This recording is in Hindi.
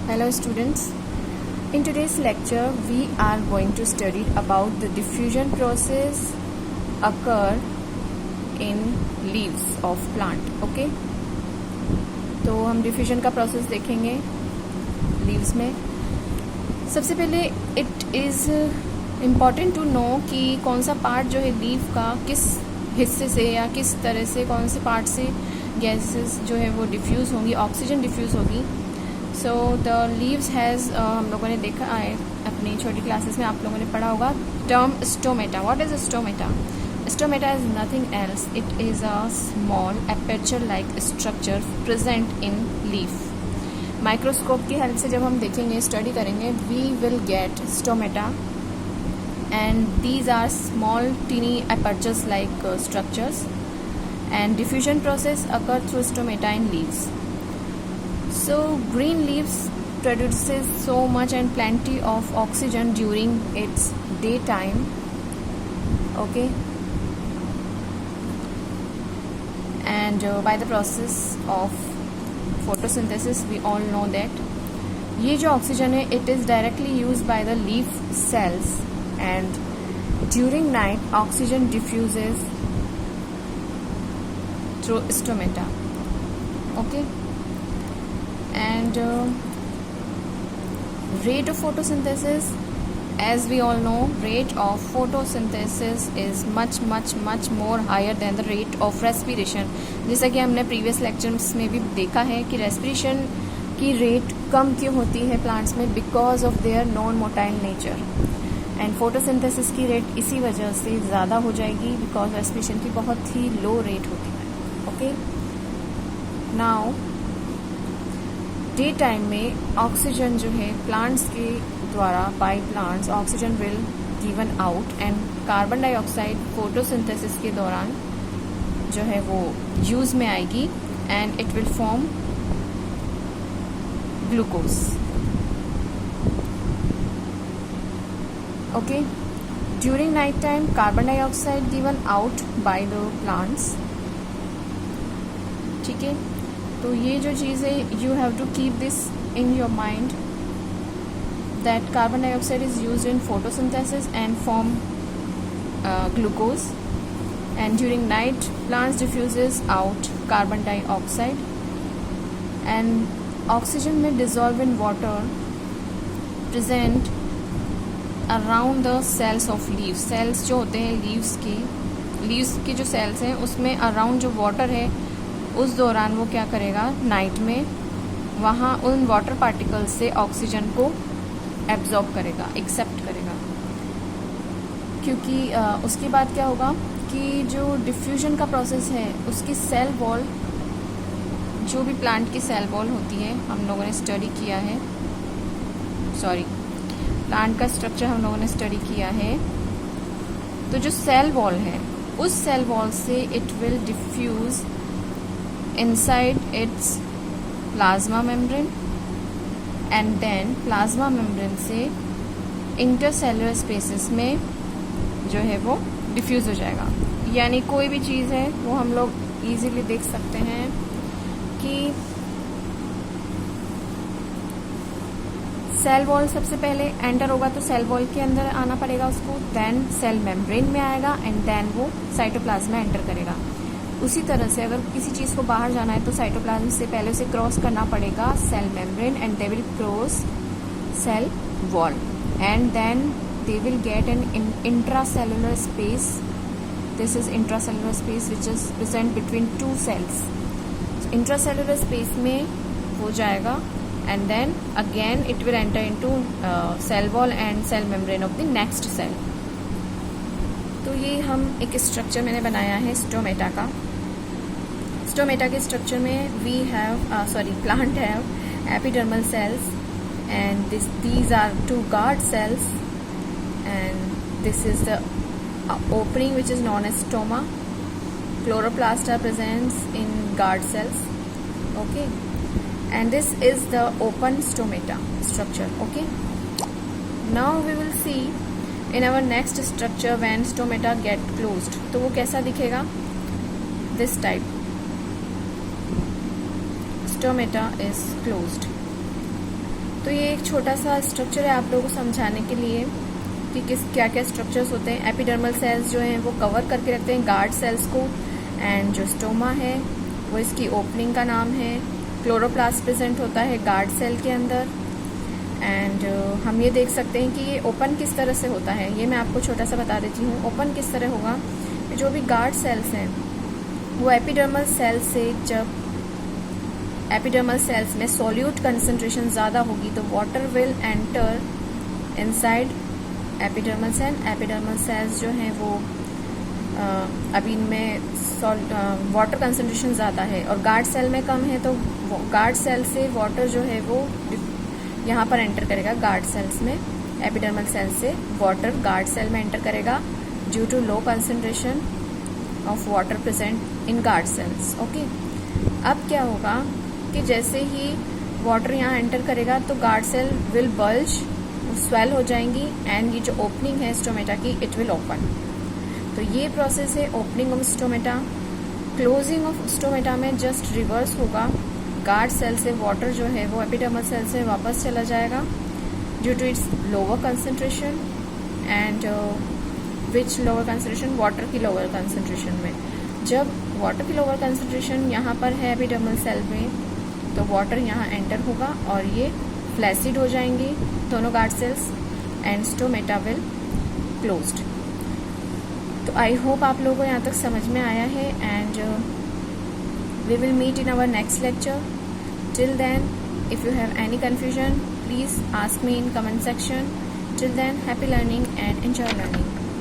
Hello students, in today's lecture we are going to study about the diffusion process occur in leaves of plant. Okay, तो हम डिफ्यूजन का प्रोसेस देखेंगे लीव्स में. सबसे पहले it is important to know कि कौन सा पार्ट जो है लीव का किस हिस्से से या किस तरह से कौन से पार्ट से गैसेस जो है वो डिफ्यूज़ होंगी, ऑक्सीजन डिफ्यूज़ होगी. सो द लीव्स हैज़ हम लोगों ने देखा है अपनी छोटी क्लासेस में, आप लोगों ने पढ़ा होगा term stomata. What is stomata? Stomata is nothing else, it is a small aperture like structure present in leaf. Microscope की हेल्प से जब हम देखेंगे, स्टडी करेंगे, we will get stomata and these are small tiny apertures like structures and diffusion process occur through stomata in leaves. So green leaves produces so much and plenty of oxygen during its daytime. Okay, and by the process of photosynthesis we all know that ये जो ऑक्सीजन है it is directly used by the leaf cells and during night oxygen diffuses through stomata. Okay, and rate of photosynthesis, as we all know, rate of photosynthesis is much more higher than the rate of respiration. जैसा कि हमने प्रीवियस लेक्चर्स में भी देखा है कि रेस्पिरेशन की रेट कम क्यों होती है प्लांट्स में, because of their non motile nature. And photosynthesis की रेट इसी वजह से ज़्यादा हो जाएगी बिकॉज रेस्पिरेशन की बहुत ही लो रेट होती है. ओके, नाउ डे टाइम में ऑक्सीजन जो है प्लांट्स के द्वारा by plants oxygen will given out and carbon dioxide photosynthesis के दौरान जो है वो यूज में आएगी and it will form glucose. Okay, during night time carbon dioxide given out by the plants. ठीक है, तो ये जो चीज़ है you have to keep this in your mind that carbon dioxide is used in photosynthesis and form glucose and during night plants diffuses out carbon dioxide and oxygen में dissolve in water present around the cells of leaves. Cells जो होते हैं लीव्स के जो सेल्स हैं उसमें अराउंड जो वाटर है उस दौरान वो क्या करेगा, नाइट में वहाँ उन वाटर पार्टिकल्स से ऑक्सीजन को एब्जॉर्ब करेगा, एक्सेप्ट करेगा. क्योंकि उसके बाद क्या होगा कि जो डिफ्यूजन का प्रोसेस है उसकी सेल वॉल, जो भी प्लांट की सेल वॉल होती है हम लोगों ने स्टडी किया है, प्लांट का स्ट्रक्चर हम लोगों ने स्टडी किया है. तो जो सेल वॉल है उस सेल वॉल से it will diffuse inside its plasma membrane and then plasma membrane से intercellular spaces में जो है वो diffuse हो जाएगा. यानी कोई भी चीज़ है वो हम लोग easily देख सकते हैं कि सेल वॉल सबसे पहले एंटर होगा तो सेल वॉल के अंदर आना पड़ेगा उसको, देन सेल मेम्ब्रेन में आएगा एंड देन वो साइटोप्लाज्म में एंटर करेगा. उसी तरह से अगर किसी चीज़ को बाहर जाना है तो साइटोप्लाज्म से पहले उसे क्रॉस करना पड़ेगा cell membrane and they will cross cell wall and then they will get an intracellular space. This is intracellular space which is present between two cells. Intracellular space में हो जाएगा and then again it will enter into cell wall and cell membrane of the next cell. तो ये हम एक स्ट्रक्चर मैंने बनाया है स्टोमेटा का. स्टोमेटा के स्ट्रक्चर में we have plant have epidermal cells and these are two guard cells and this is the opening which is known as stoma. Chloroplast are present in guard cells. Okay, and this is the open stomata structure. Okay, now we will see in our next structure when stomata get closed. तो वो कैसा दिखेगा? This type. Stomata is closed. तो ये एक छोटा सा स्ट्रक्चर है आप लोगों को समझाने के लिए कि क्या क्या स्ट्रक्चर्स होते हैं। एपिडर्मल सेल्स जो हैं वो कवर करके रखते हैं गार्ड सेल्स को, एंड जो स्टोमा है वो इसकी ओपनिंग का नाम है। क्लोरोप्लास्ट प्रेजेंट होता है गार्ड सेल के अंदर, एंड हम ये देख सकते हैं कि ये ओपन किस तरह से होता है, ये मैं आपको छोटा सा बता देती हूँ। ओपन किस तरह होगा, जो भी गार्ड सेल्स हैं वो एपिडर्मल सेल्स से, जब एपिडर्मल सेल्स में सोल्यूट कंसंट्रेशन ज़्यादा होगी तो water will enter inside epidermal cell. Epidermal cells जो हैं वो अभी इनमें वाटर कंसंट्रेशन ज़्यादा है और गार्ड सेल में कम है, तो गार्ड सेल से वाटर जो है वो यहाँ पर एंटर करेगा गार्ड सेल्स में। एपिडर्मल सेल से वाटर गार्ड सेल में एंटर करेगा due to low concentration of water present in guard cells. Okay, अब क्या होगा कि जैसे ही वाटर यहाँ एंटर करेगा तो guard cell will bulge, swell हो जाएंगी, एंड ये जो ओपनिंग है स्टोमेटा की इट विल ओपन। तो ये प्रोसेस है opening of stomata. Closing of stomata में जस्ट रिवर्स होगा, गार्ड सेल से वाटर जो है वो एपिडर्मल सेल से वापस चला जाएगा due to its lower concentration, and which lower concentration, water की लोअर कंसंट्रेशन में। जब वाटर की लोअर कंसंट्रेशन यहाँ पर है एपिडर्मल सेल में, तो वाटर यहाँ एंटर होगा और ये फ्लैसिड हो जाएंगी दोनों guard cells, and stomata will closed. तो आई होप आप लोगों को यहाँ तक समझ में आया है, and we will meet in our next lecture. Till then, if you have any confusion, please ask me in comment section. Till then, happy learning and enjoy learning.